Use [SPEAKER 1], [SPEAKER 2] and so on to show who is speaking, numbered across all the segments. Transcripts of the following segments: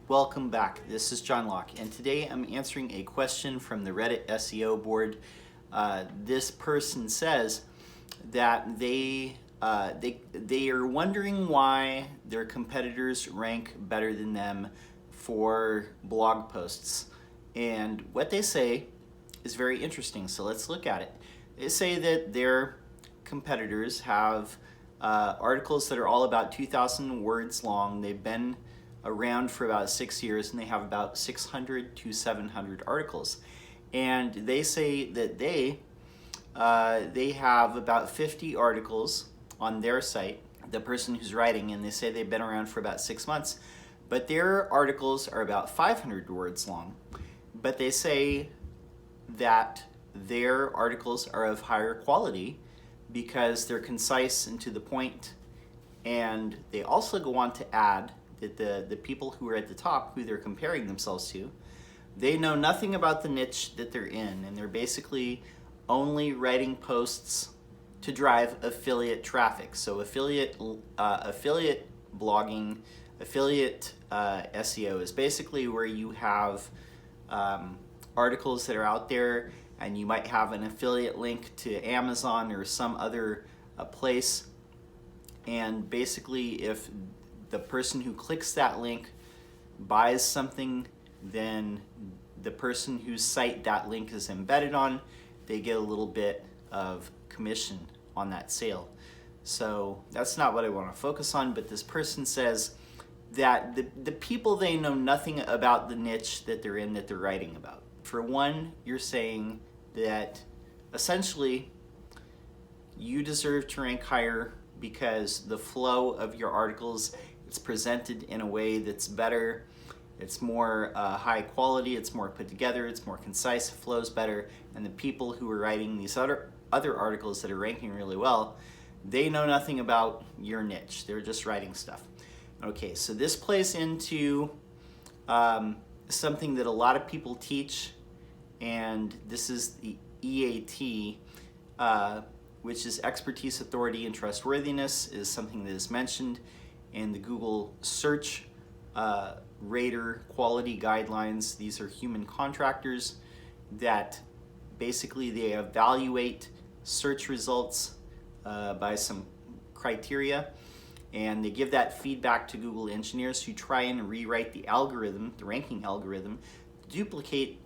[SPEAKER 1] Welcome back. This is John Locke, and today I'm answering a question from the Reddit SEO board. This person says that they are wondering why their competitors rank better than them for blog posts. And what they say is very interesting, so let's look at it. They say that their competitors have articles that are all about 2,000 words long. They've been around for about 6 years, and they have about 600 to 700 articles. And they say that they have about 50 articles on their site, the person who's writing, and they say they've been around for about 6 months. But their articles are about 500 words long. But they say that their articles are of higher quality because they're concise and to the point. And they also go on to add that the people who are at the top, who they're comparing themselves to, they know nothing about the niche that they're in, and they're basically only writing posts to drive affiliate traffic. So affiliate blogging, affiliate SEO is basically where you have articles that are out there, and you might have an affiliate link to Amazon or some other place, and basically if the person who clicks that link buys something, then the person whose site that link is embedded on, they get a little bit of commission on that sale. So that's not what I want to focus on, but this person says that the people, they know nothing about the niche that they're in, that they're writing about. For one, you're saying that essentially you deserve to rank higher because the flow of your articles, it's presented in a way that's better, it's more high quality, it's more put together, it's more concise, it flows better, and the people who are writing these other articles that are ranking really well, they know nothing about your niche, they're just writing stuff. Okay, so this plays into something that a lot of people teach, and this is the EAT, which is expertise, authority, and trustworthiness, is something that is mentioned in the Google search rater quality guidelines. These are human contractors that basically they evaluate search results by some criteria, and they give that feedback to Google engineers who try and rewrite the algorithm, the ranking algorithm, to duplicate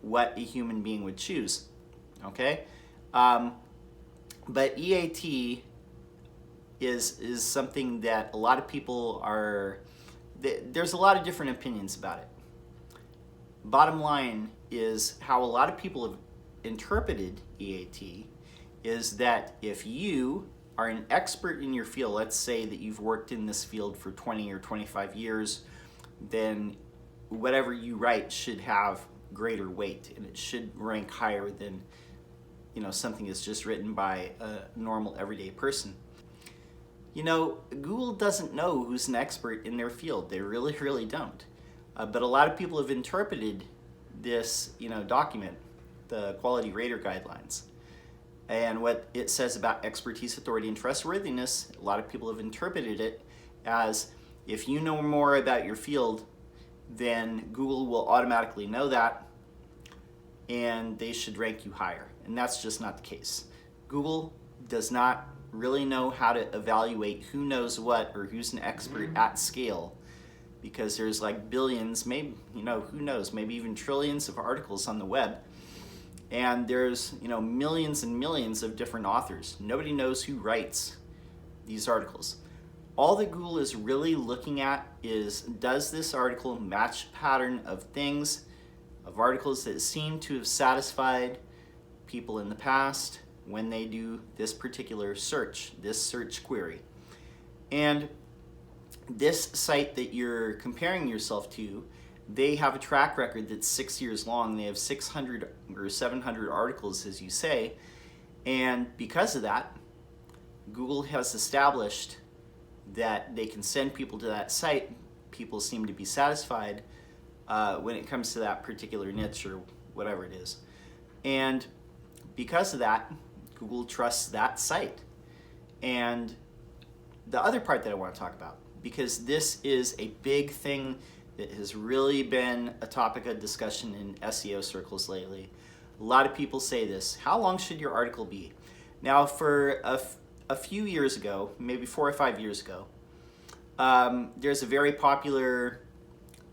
[SPEAKER 1] what a human being would choose. Okay, but EAT is something that a lot of people are, there's a lot of different opinions about it. Bottom line is how a lot of people have interpreted EAT is that if you are an expert in your field, let's say that you've worked in this field for 20 or 25 years, then whatever you write should have greater weight, and it should rank higher than, you know, something that's just written by a normal everyday person. You know, Google doesn't know who's an expert in their field. They really, really don't. But a lot of people have interpreted this, document, the quality rater guidelines, and what it says about expertise, authority, and trustworthiness. A lot of people have interpreted it as if you know more about your field, then Google will automatically know that, and they should rank you higher. And that's just not the case. Google does not really know how to evaluate who knows what or who's an expert at scale, because there's like billions, maybe, who knows, maybe even trillions of articles on the web, and there's millions and millions of different authors. Nobody knows who writes these articles. All that Google is really looking at is, does this article match a pattern of things, of articles that seem to have satisfied people in the past when they do this particular search, this search query. And this site that you're comparing yourself to, they have a track record that's 6 years long. They have 600 or 700 articles, as you say, and because of that, Google has established that they can send people to that site. People seem to be satisfied when it comes to that particular niche or whatever it is. And because of that, Google trusts that site. And the other part that I want to talk about, because this is a big thing It has really been a topic of discussion in SEO circles lately. A lot of people say this: how long should your article be? Now, for a few years ago, maybe 4 or 5 years ago, there's a very popular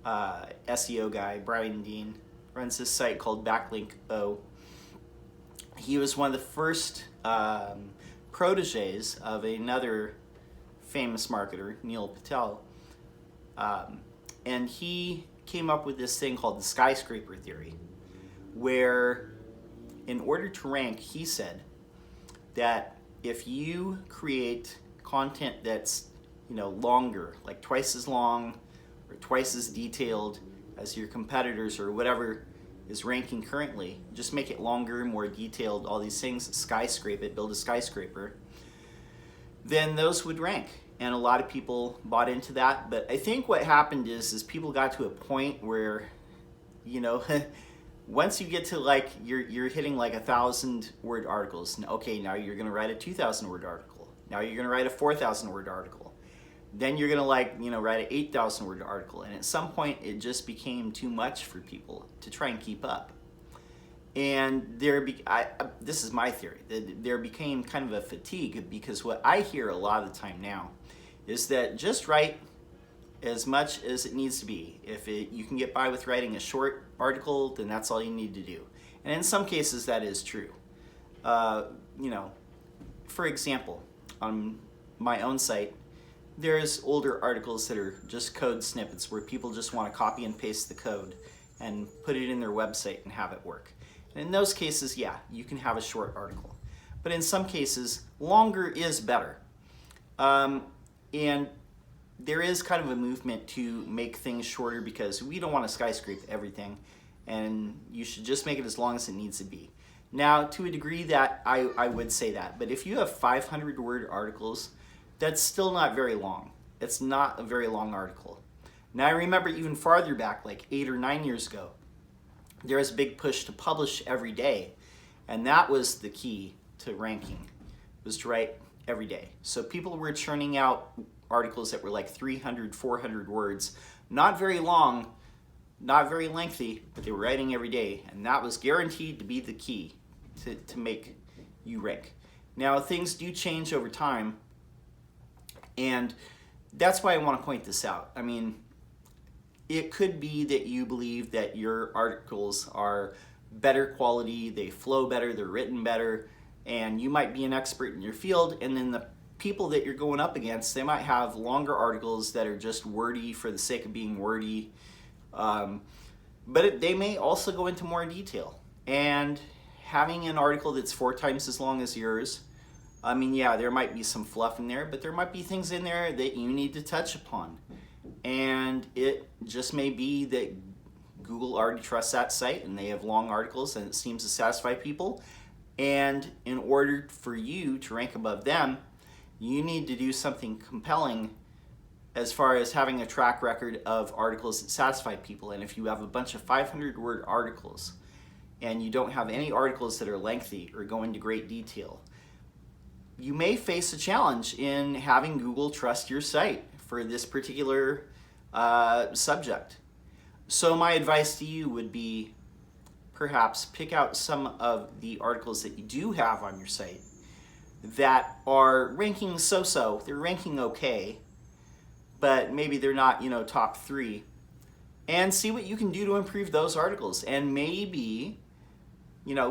[SPEAKER 1] SEO guy, Brian Dean, runs this site called Backlink-O. He was one of the first proteges of another famous marketer, Neil Patel, and he came up with this thing called the skyscraper theory, where in order to rank, he said that if you create content that's longer, like twice as long or twice as detailed as your competitors or whatever is ranking currently, just make it longer, more detailed, all these things, skyscrape it, build a skyscraper, then those would rank. And a lot of people bought into that. But I think what happened is people got to a point where, once you get to like, you're hitting like 1,000-word articles. Okay, now you're gonna write a 2,000-word article. Now you're gonna write a 4,000-word article. Then you're gonna write an 8,000-word article. And at some point it just became too much for people to try and keep up. And this is my theory, that there became kind of a fatigue, because what I hear a lot of the time now is that just write as much as it needs to be. If you can get by with writing a short article, then that's all you need to do. And in some cases that is true. For example, on my own site, there's older articles that are just code snippets where people just want to copy and paste the code and put it in their website and have it work. And in those cases, yeah, you can have a short article. But in some cases, longer is better. And there is kind of a movement to make things shorter, because we don't want to skyscrape everything, and you should just make it as long as it needs to be. Now, to a degree that I would say that, but if you have 500-word articles, that's still not very long. It's not a very long article. Now, I remember even farther back, like 8 or 9 years ago, there was a big push to publish every day, and that was the key to ranking, was to write every day. So people were churning out articles that were like 300, 400 words, not very long, not very lengthy, but they were writing every day, and that was guaranteed to be the key to make you rank. Now, things do change over time, and that's why I want to point this out. I mean, it could be that you believe that your articles are better quality, they flow better, they're written better, and you might be an expert in your field, and then the people that you're going up against, they might have longer articles that are just wordy for the sake of being wordy, but they may also go into more detail. And having an article that's 4 times as long as yours, I mean, yeah, there might be some fluff in there, but there might be things in there that you need to touch upon. And it just may be that Google already trusts that site and they have long articles and it seems to satisfy people. And in order for you to rank above them, you need to do something compelling as far as having a track record of articles that satisfy people. And if you have a bunch of 500-word articles and you don't have any articles that are lengthy or go into great detail, you may face a challenge in having Google trust your site for this particular subject. So my advice to you would be, perhaps pick out some of the articles that you do have on your site that are ranking so-so. They're ranking okay, but maybe they're not, top 3. And see what you can do to improve those articles. And maybe,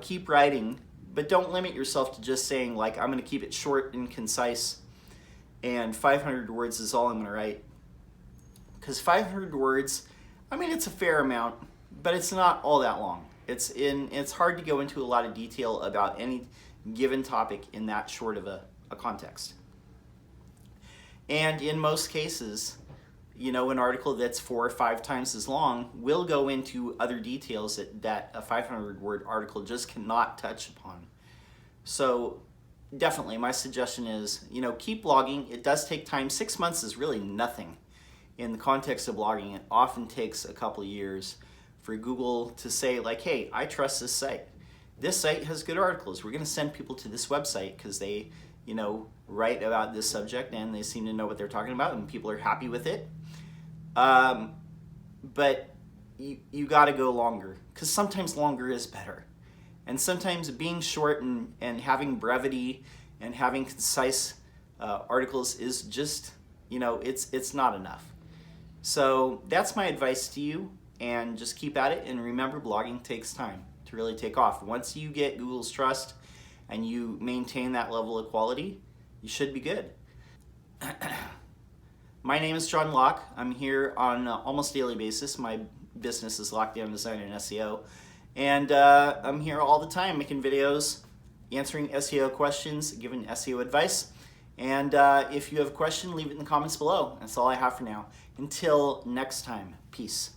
[SPEAKER 1] keep writing, but don't limit yourself to just saying, like, I'm going to keep it short and concise, and 500 words is all I'm going to write. Because 500 words, I mean, it's a fair amount, but it's not all that long. It's hard to go into a lot of detail about any given topic in that short of a context. And in most cases, an article that's 4 or 5 times as long will go into other details that a 500-word article just cannot touch upon. So definitely my suggestion is, keep blogging. It does take time. 6 months is really nothing in the context of blogging. It often takes a couple of years for Google to say, like, hey, I trust this site. This site has good articles. We're going to send people to this website because they, write about this subject and they seem to know what they're talking about and people are happy with it. but you got to go longer, because sometimes longer is better. And sometimes being short and having brevity and having concise articles is just, it's not enough. So that's my advice to you, and just keep at it. And remember, blogging takes time to really take off. Once you get Google's trust and you maintain that level of quality, you should be good. My name is John Locke. I'm here on almost daily basis. My business is Lockdown Design and SEO. And I'm here all the time making videos, answering SEO questions, giving SEO advice. And if you have a question, leave it in the comments below. That's all I have for now. Until next time, peace.